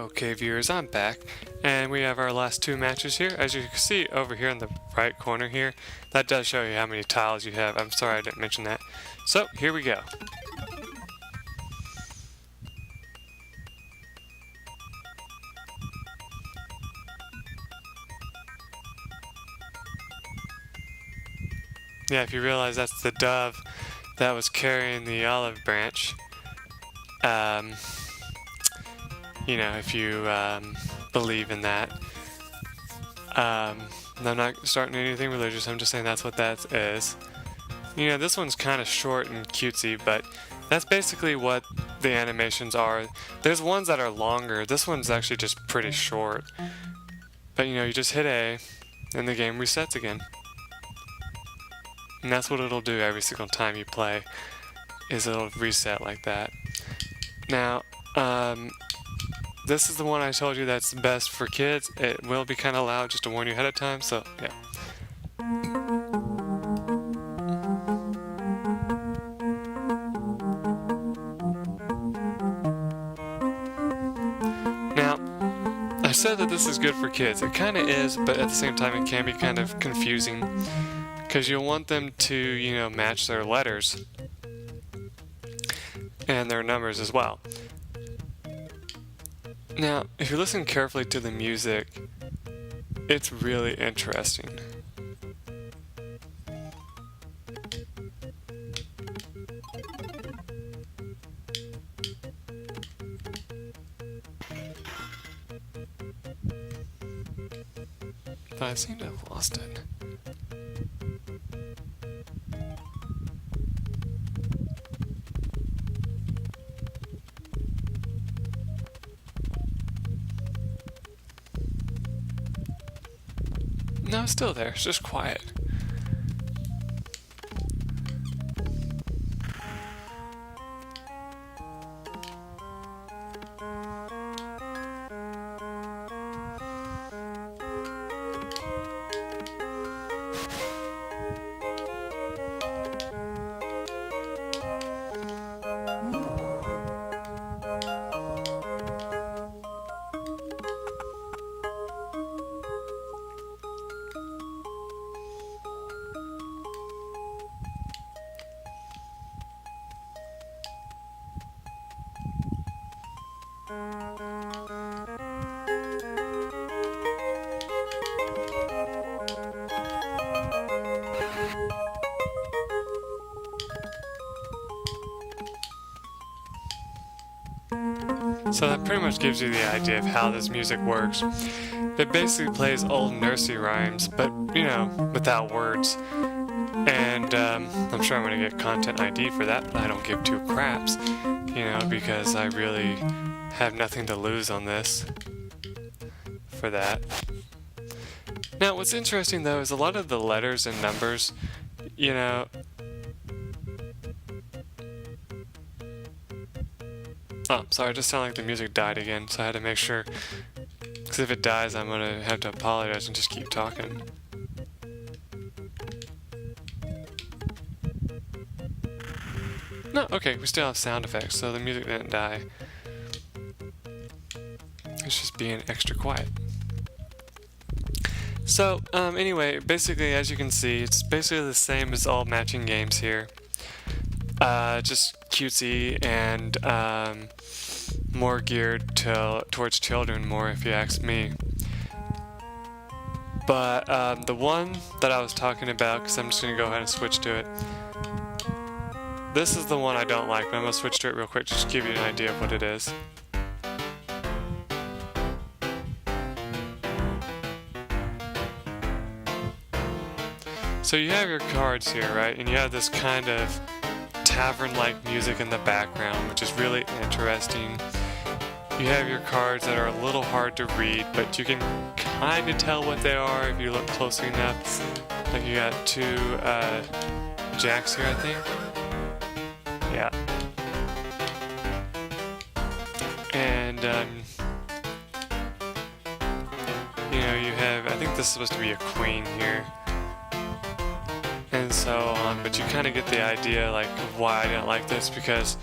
Okay viewers, I'm back, and we have our last two matches here. As you can see over here in the right corner here, that does show you how many tiles you have. I'm sorry I didn't mention that. So, here we go. Yeah, if you realize that's the dove that was carrying the olive branch. You know, if you believe in that. I'm not starting anything religious, I'm just saying that's what that is. You know, this one's kind of short and cutesy, but that's basically what the animations are. There's ones that are longer. This one's actually just pretty short. But you know, you just hit A, and the game resets again. And that's what it'll do every single time you play, is it'll reset like that. Now, this is the one I told you that's best for kids. It will be kind of loud, just to warn you ahead of time, so yeah. Now, I said that this is good for kids. It kind of is, but at the same time it can be kind of confusing, because you'll want them to, you know, match their letters and their numbers as well. Now, if you listen carefully to the music, it's really interesting. But I seem to have lost it. No, it's still there. It's just quiet. So that pretty much gives you the idea of how this music works. It basically plays old nursery rhymes, but, you know, without words. And I'm sure I'm going to get content ID for that, but I don't give two craps, you know, because I really have nothing to lose on this for that. Now, what's interesting, though, is a lot of the letters and numbers, you know... Oh, sorry, it just sounded like the music died again, so I had to make sure, because if it dies, I'm going to have to apologize and just keep talking. No, okay, we still have sound effects, so the music didn't die. It's just being extra quiet. So, anyway, basically, as you can see, it's basically the same as all matching games here. Just cutesy and more geared towards children more, if you ask me. But the one that I was talking about, because I'm just going to go ahead and switch to it. This is the one I don't like, but I'm going to switch to it real quick just to give you an idea of what it is. So you have your cards here, right? And you have this kind of tavern-like music in the background, which is really interesting. You have your cards that are a little hard to read, but you can kind of tell what they are if you look closely enough. Like you got two jacks here, I think. Yeah. And you know, you have, I think this is supposed to be a queen here. And so on, but you kind of get the idea, like, of why I didn't like this, because,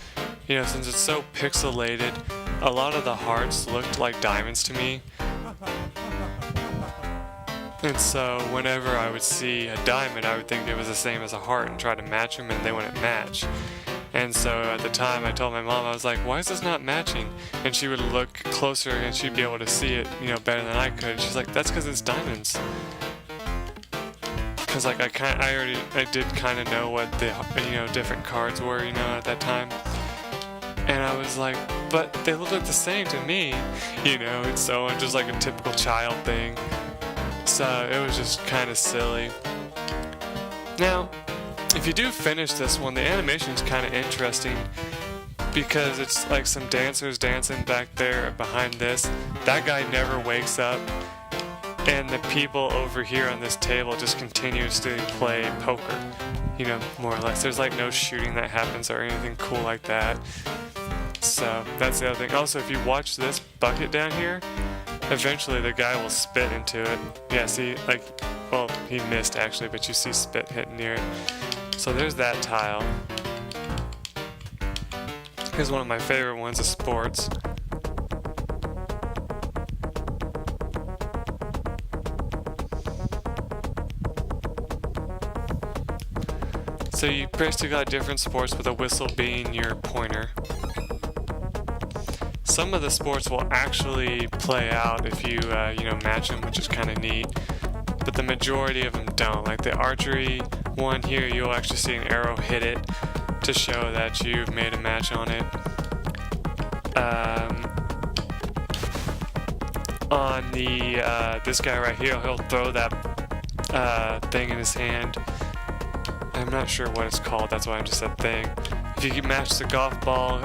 you know, since it's so pixelated, a lot of the hearts looked like diamonds to me. And so whenever I would see a diamond, I would think it was the same as a heart and try to match them, and they wouldn't match. And so at the time I told my mom, I was like, why is this not matching? And she would look closer and she'd be able to see it, better than I could. She's like, that's because it's diamonds. Because like I did kind of know what the different cards were, at that time. And I was like, but they look like the same to me, and so just like a typical child thing. So it was just kind of silly. Now, if you do finish this one, the animation is kind of interesting because it's like some dancers dancing back there behind this. That guy never wakes up, and the people over here on this table just continuously play poker, more or less. There's like no shooting that happens or anything cool like that. So that's the other thing. Also, if you watch this bucket down here, eventually the guy will spit into it. Yeah, see, he missed actually, but you see spit hitting near it. So there's that tile. Here's one of my favorite ones of sports. So you basically got different sports with a whistle being your pointer. Some of the sports will actually play out if you, match them, which is kind of neat. But the majority of them don't. Like the archery one here, you'll actually see an arrow hit it to show that you've made a match on it. On the this guy right here, he'll throw that thing in his hand. I'm not sure what it's called. That's why I just said thing. If you can match the golf ball,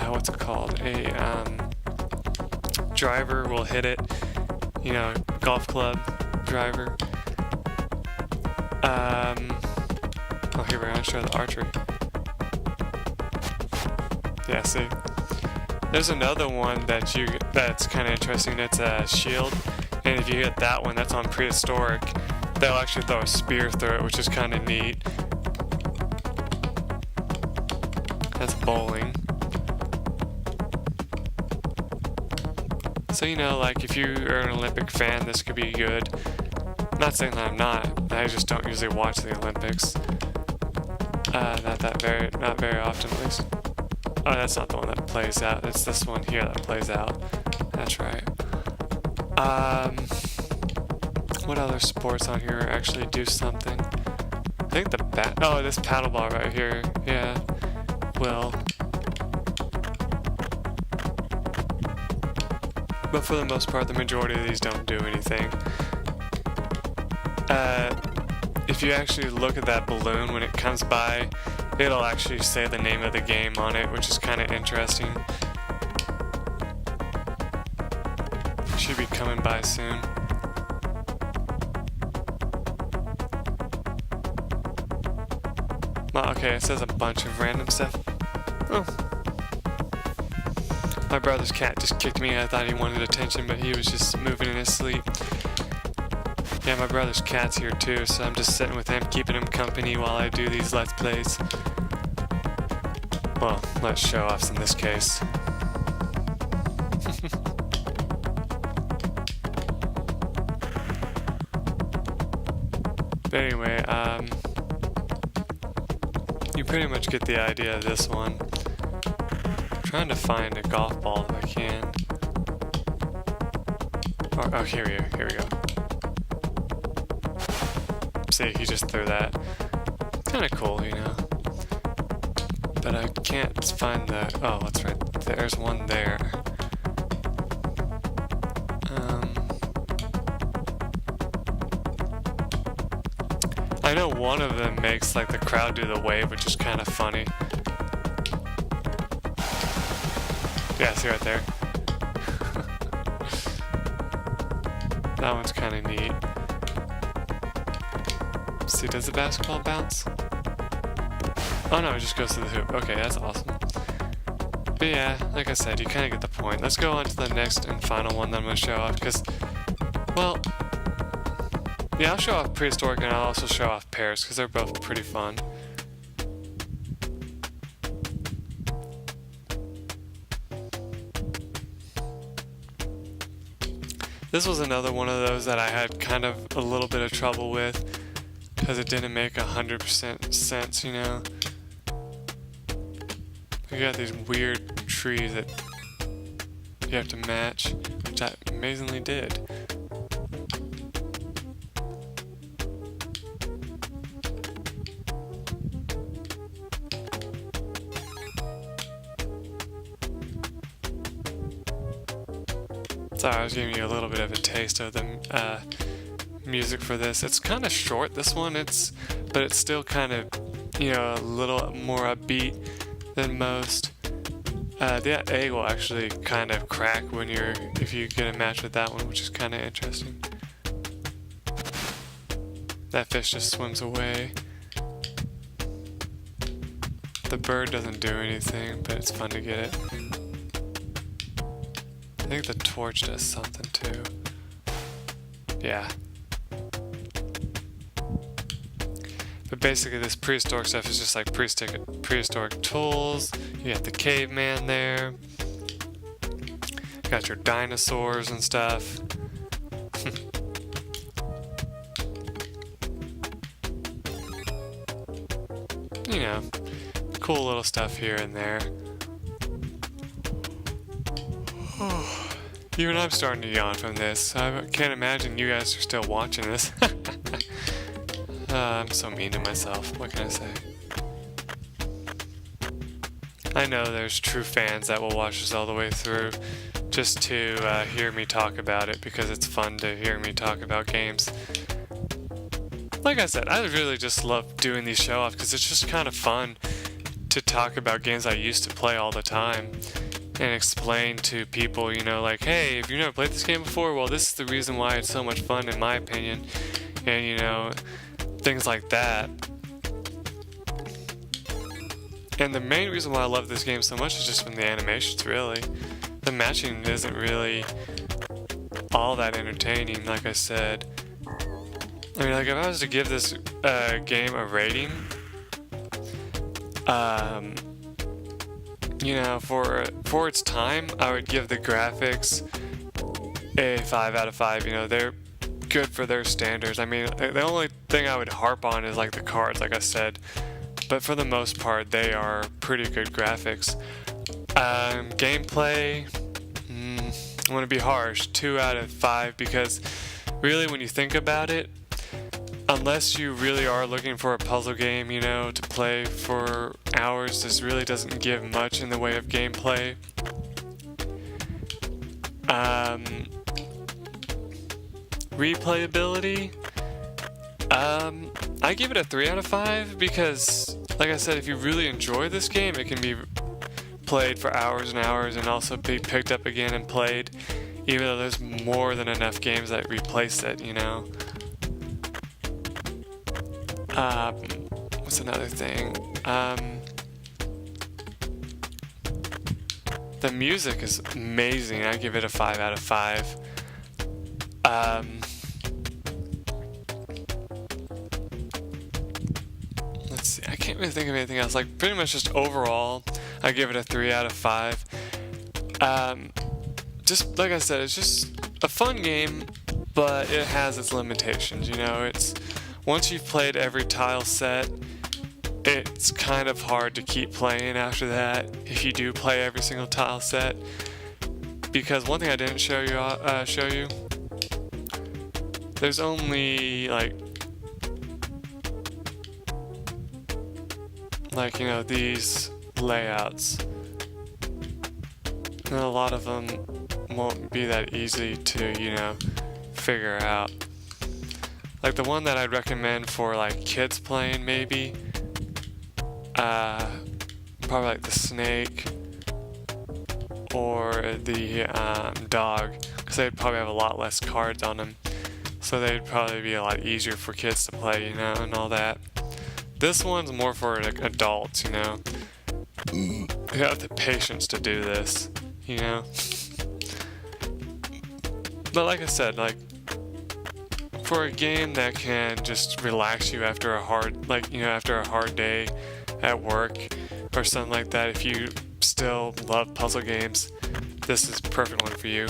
what's it called? A driver will hit it. Golf club driver. Here we're gonna show the archery. Yeah, see. There's another one that's kind of interesting. It's a shield, and if you hit that one, that's on prehistoric. They'll actually throw a spear through it, which is kind of neat. That's bowling. So if you're an Olympic fan, this could be good. I'm not saying that I'm not. I just don't usually watch the Olympics. Not very often at least. Oh, that's not the one that plays out. It's this one here that plays out. That's right. What other sports on here actually do something? I think this paddleball right here. Yeah, will. But for the most part, the majority of these don't do anything. If you actually look at that balloon when it comes by, it'll actually say the name of the game on it, which is kind of interesting. Should be coming by soon. Well, okay, it says a bunch of random stuff. Oh. My brother's cat just kicked me. I thought he wanted attention, but he was just moving in his sleep. Yeah, my brother's cat's here too, so I'm just sitting with him, keeping him company while I do these Let's Plays. Well, let's show-offs in this case. But anyway, you pretty much get the idea of this one. I'm trying to find a golf ball if I can. Oh, here we go. See, he just threw that. Kind of cool, But I can't find the... Oh, that's right. There's one there. I know one of them makes the crowd do the wave, which is kind of funny. Yeah, see right there. That one's kind of neat. See, does the basketball bounce? Oh no, it just goes to the hoop. Okay, that's awesome. But yeah, like I said, you kind of get the point. Let's go on to the next and final one that I'm going to show off, because, well, yeah, I'll show off prehistoric and I'll also show off pairs, because they're both pretty fun. This was another one of those that I had kind of a little bit of trouble with because it didn't make 100% sense, you know. You got these weird trees that you have to match, which I amazingly did. Sorry, I was giving you a little bit of a taste of the music for this. It's kind of short, this one, but it's still kind of, you know, a little more upbeat than most. The egg will actually kind of crack if you get a match with that one, which is kind of interesting. That fish just swims away. The bird doesn't do anything, but it's fun to get it. I think the torch does something too. Yeah. But basically this prehistoric stuff is just like prehistoric tools. You got the caveman there. You got your dinosaurs and stuff. You know, cool little stuff here and there. Even I'm starting to yawn from this. I can't imagine you guys are still watching this. I'm so mean to myself. What can I say? I know there's true fans that will watch this all the way through just to hear me talk about it because it's fun to hear me talk about games. Like I said, I really just love doing these show-offs because it's just kind of fun to talk about games I used to play all the time and explain to people, you know, like, hey, if you've never played this game before, well, this is the reason why it's so much fun in my opinion, and, you know, things like that. And the main reason why I love this game so much is just from the animations, really. The matching isn't really all that entertaining, like I said. I mean, like, if I was to give this game a rating, you know, for its time, I would give the graphics a 5 out of 5. You know, they're good for their standards. I mean, the only thing I would harp on is like the cards, like I said. But for the most part, they are pretty good graphics. Gameplay, I'm gonna be harsh, 2 out of 5, because really, when you think about it, unless you really are looking for a puzzle game, you know, to play for hours, this really doesn't give much in the way of gameplay. Replayability, I give it a 3 out of 5 because, like I said, if you really enjoy this game, it can be played for hours and hours and also be picked up again and played, even though there's more than enough games that replace it, you know. What's another thing? The music is amazing. I give it a 5 out of 5. Let's see. I can't really think of anything else. Like, pretty much just overall, I give it a 3 out of 5. Just like I said, it's just a fun game, but it has its limitations. You know, once you've played every tile set, it's kind of hard to keep playing after that if you do play every single tile set. Because one thing I didn't show you, there's only like you know, these layouts, and a lot of them won't be that easy to, you know, figure out. Like the one that I'd recommend for like kids playing, maybe probably like the snake or the dog, because they'd probably have a lot less cards on them, so they'd probably be a lot easier for kids to play, you know, and all that. This one's more for like adults, you know, who have the patience to do this, you know. But like I said, like, for a game that can just relax you after a hard, like, you know, after a hard day at work or something like that, if you still love puzzle games, this is the perfect one for you.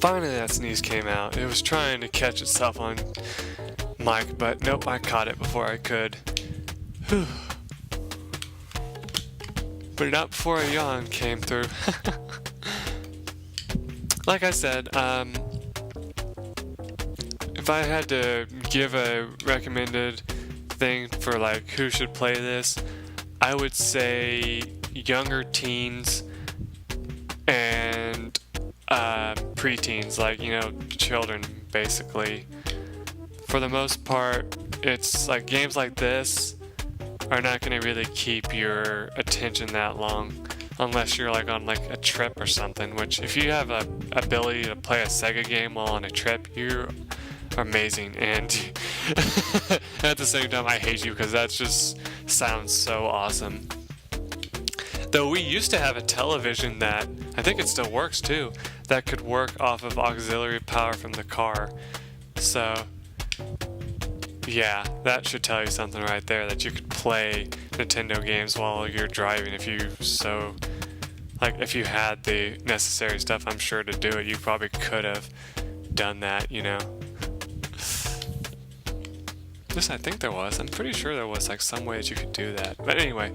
Finally that sneeze came out. It was trying to catch itself on mic, but nope, I caught it before I could. Whew. But not before a yawn came through. Like I said, if I had to give a recommended thing for like who should play this, I would say younger teens and preteens, like, you know, children basically. For the most part, it's like games like this are not going to really keep your attention that long unless you're like on like a trip or something, which if you have a ability to play a Sega game while on a trip, you're amazing. And at the same time I hate you because that just sounds so awesome. Though we used to have a television that, I think it still works too, that could work off of auxiliary power from the car. So yeah, that should tell you something right there, that you could play Nintendo games while you're driving if you so, like, if you had the necessary stuff, I'm sure, to do it. You probably could have done that, you know. This, I think there was. I'm pretty sure there was like some way that you could do that. But anyway,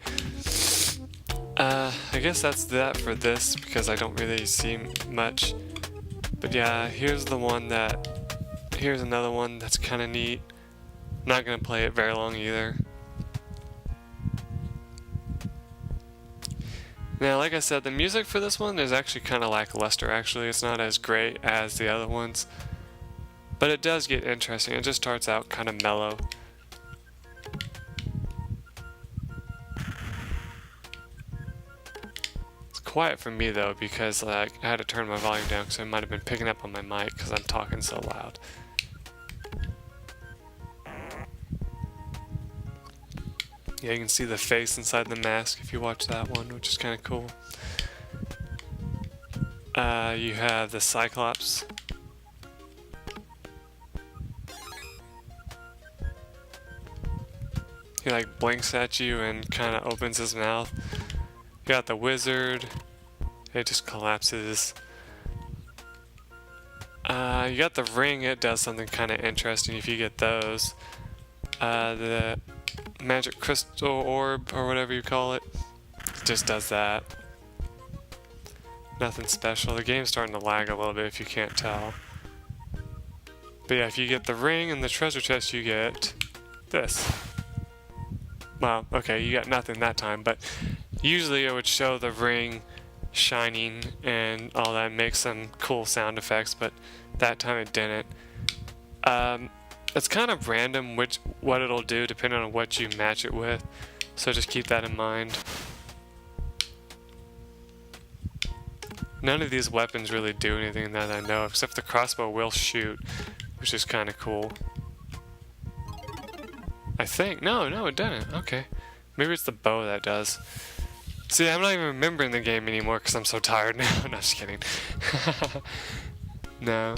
I guess that's that for this because I don't really see much. But yeah, here's another one that's kind of neat. Not gonna play it very long either. Now, like I said, the music for this one is actually kind of lackluster. Actually, it's not as great as the other ones, but it does get interesting. It just starts out kind of mellow. It's quiet for me though because like I had to turn my volume down because I might have been picking up on my mic because I'm talking so loud. Yeah, you can see the face inside the mask if you watch that one, which is kind of cool. You have the Cyclops. He like blinks at you and kind of opens his mouth. You got the Wizard. It just collapses. You got the Ring. It does something kind of interesting if you get those. The Magic Crystal Orb, or whatever you call it, just does that. Nothing special. The game's starting to lag a little bit if you can't tell. But yeah, if you get the Ring and the treasure chest, you get this. Well, okay, you got nothing that time, but usually it would show the ring shining and all that, make some cool sound effects, but that time it didn't. It's kind of random what it'll do depending on what you match it with, so just keep that in mind. None of these weapons really do anything that I know, except the crossbow will shoot, which is kind of cool. I think. No, it doesn't. Okay. Maybe it's the bow that does. See, I'm not even remembering the game anymore because I'm so tired now. No, just kidding. No.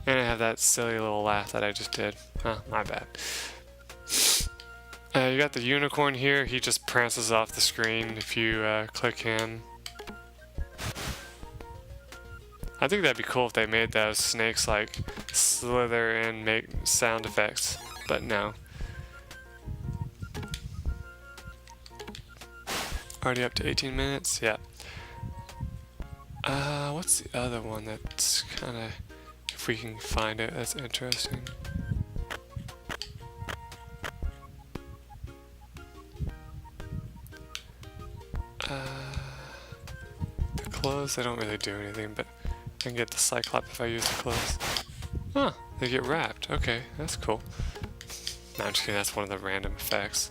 And I have that silly little laugh that I just did. Oh, my bad. You got the unicorn here. He just prances off the screen if you click him. I think that'd be cool if they made those snakes like slither and make sound effects, but no. Already up to 18 minutes? Yeah. What's the other one that's kind of, if we can find it, that's interesting. The clothes, they don't really do anything, but I can get the Cyclops if I use the clothes. Huh, they get wrapped. Okay, that's cool. No, I'm just kidding, that's one of the random effects.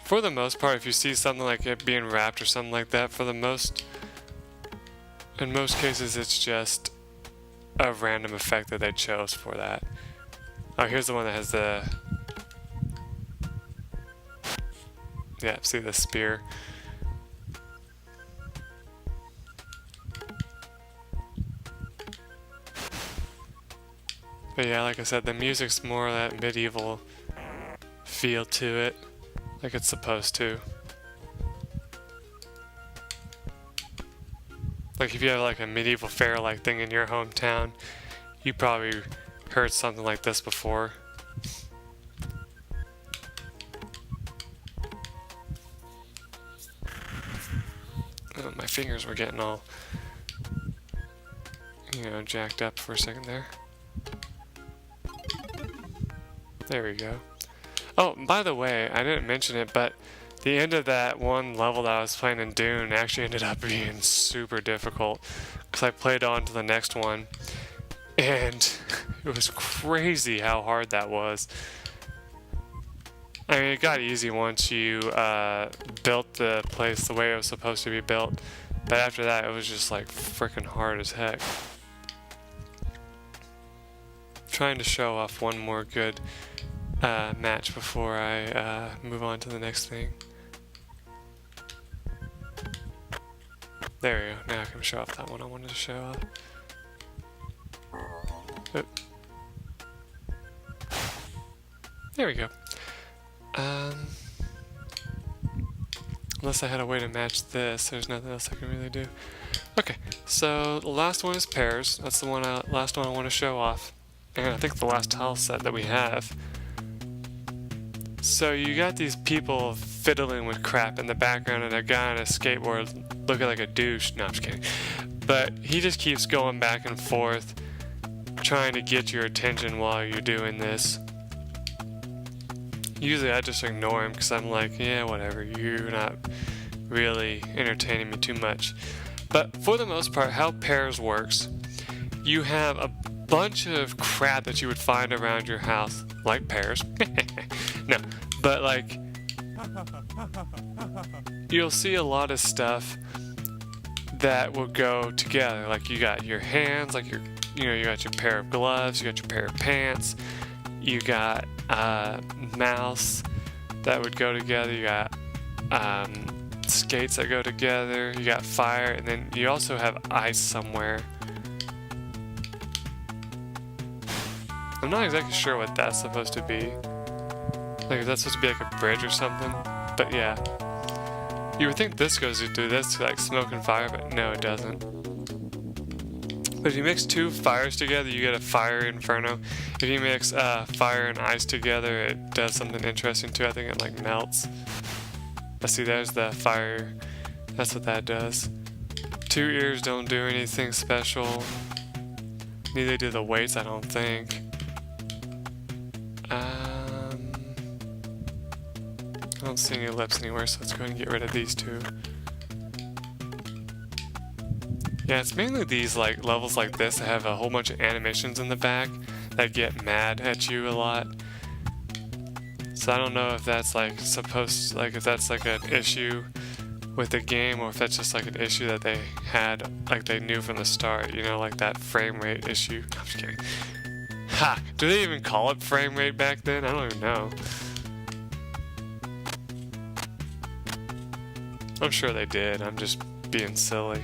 For the most part, if you see something like it being wrapped or something like that, in most cases it's just a random effect that they chose for that. Oh, here's the one that has the... Yeah, see the spear. But yeah, like I said, the music's more of that medieval feel to it. Like it's supposed to. Like if you have like a medieval fair-like thing in your hometown, you probably heard something like this before. Oh, my fingers were getting all, you know, jacked up for a second there. There we go. Oh, by the way, I didn't mention it, but the end of that one level that I was playing in Dune actually ended up being super difficult because I played on to the next one, and it was crazy how hard that was. I mean, it got easy once you built the place the way it was supposed to be built, but after that it was just like freaking hard as heck. Trying to show off one more good match before I move on to the next thing. There we go. Now I can show off that one I wanted to show off. Oop. There we go. Unless I had a way to match this, there's nothing else I can really do. Okay, so the last one is pairs. That's the last one I want to show off. And I think the last tile set that we have. So you got these people fiddling with crap in the background and a guy on a skateboard looking like a douche. No, I'm just kidding. But he just keeps going back and forth trying to get your attention while you're doing this. Usually I just ignore him because I'm like, yeah, whatever, you're not really entertaining me too much. But for the most part, how pairs works, you have a bunch of crap that you would find around your house, like pears. No, but like, you'll see a lot of stuff that will go together. Like you got your hands, like you got your pair of gloves, you got your pair of pants, you got mouse that would go together, you got skates that go together, you got fire, and then you also have ice somewhere. I'm not exactly sure what that's supposed to be. Like, is that supposed to be like a bridge or something? But yeah. You would think this goes to this, like smoke and fire, but no, it doesn't. But if you mix two fires together, you get a fire inferno. If you mix fire and ice together, it does something interesting too. I think it like melts. I see there's the fire. That's what that does. Two ears don't do anything special. Neither do the weights, I don't think. I don't see any lips anywhere, so let's go ahead and get rid of these two. Yeah, it's mainly these like levels like this that have a whole bunch of animations in the back that get mad at you a lot. So I don't know if that's like if that's like an issue with the game, or if that's just like an issue that they had, like they knew from the start, you know, like that frame rate issue. I'm just kidding. Ha! Do they even call it frame rate back then? I don't even know. I'm sure they did. I'm just being silly.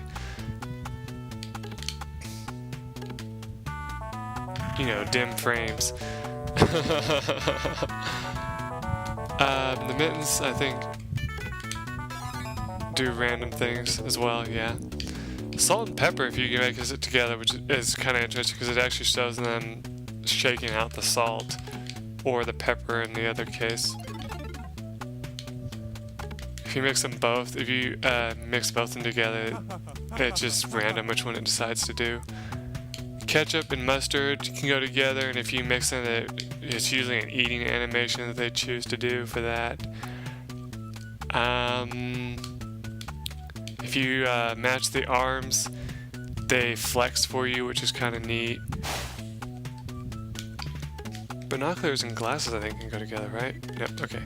You know, dim frames. The mittens, I think, do random things as well, yeah. Salt and pepper, if you can make it together, which is kind of interesting because it actually shows them shaking out the salt, or the pepper in the other case. If you mix them both, if you mix both of them together, it's just random which one it decides to do. Ketchup and mustard can go together, and if you mix them, it's usually an eating animation that they choose to do for that. If you match the arms, they flex for you, which is kind of neat. Binoculars and glasses, I think, can go together, right? Yep, okay.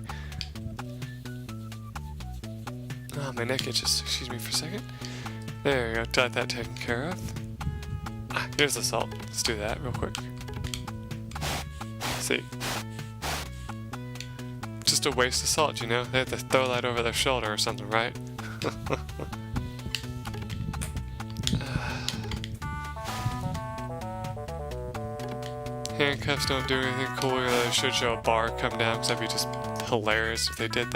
Oh, my neck itches. Excuse me for a second. There we go. Got that taken care of. Ah, here's the salt. Let's do that real quick. See. Just a waste of salt, you know? They have to throw that over their shoulder or something, right? Handcuffs don't do anything cool. They should show a bar come down, because that'd be just hilarious if they did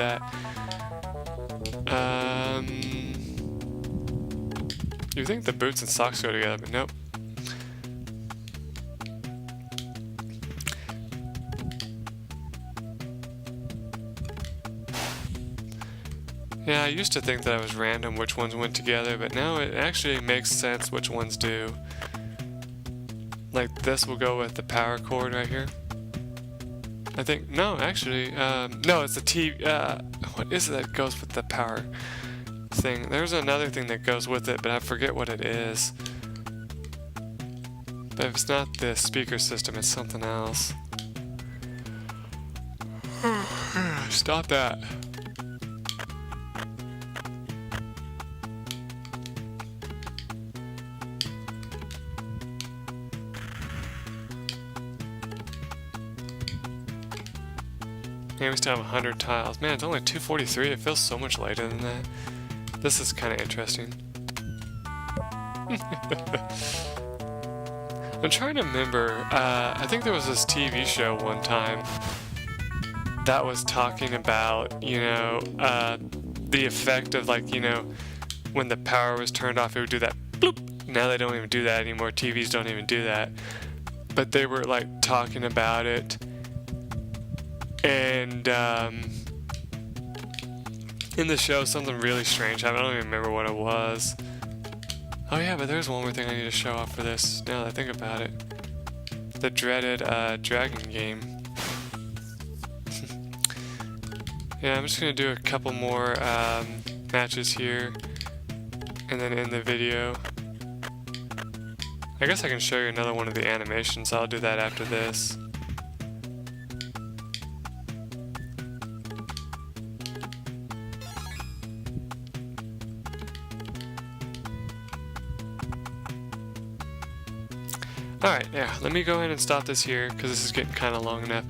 You think the boots and socks go together, but nope. Yeah, I used to think that it was random which ones went together, but now it actually makes sense which ones do. Like this will go with the power cord right here. I think, no, actually, no, it's the TV, what is it that goes with the power thing? There's another thing that goes with it, but I forget what it is. But if it's not the speaker system, it's something else. Stop that. Yeah, we still have 100 tiles. Man, it's only 243. It feels so much lighter than that. This is kind of interesting. I'm trying to remember. I think there was this TV show one time that was talking about, you know, the effect of, like, you know, when the power was turned off, it would do that bloop. Now they don't even do that anymore. TVs don't even do that. But they were, like, talking about it. And in the show, something really strange happened. I don't even remember what it was. Oh yeah, but there's one more thing I need to show off for this, now that I think about it. The dreaded dragon game. Yeah, I'm just going to do a couple more matches here, and then end the video. I guess I can show you another one of the animations. I'll do that after this. Alright, yeah, let me go ahead and stop this here, because this is getting kind of long enough.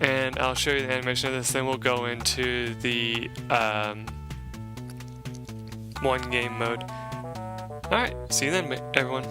And I'll show you the animation of this, then we'll go into the one game mode. Alright, see you then, everyone.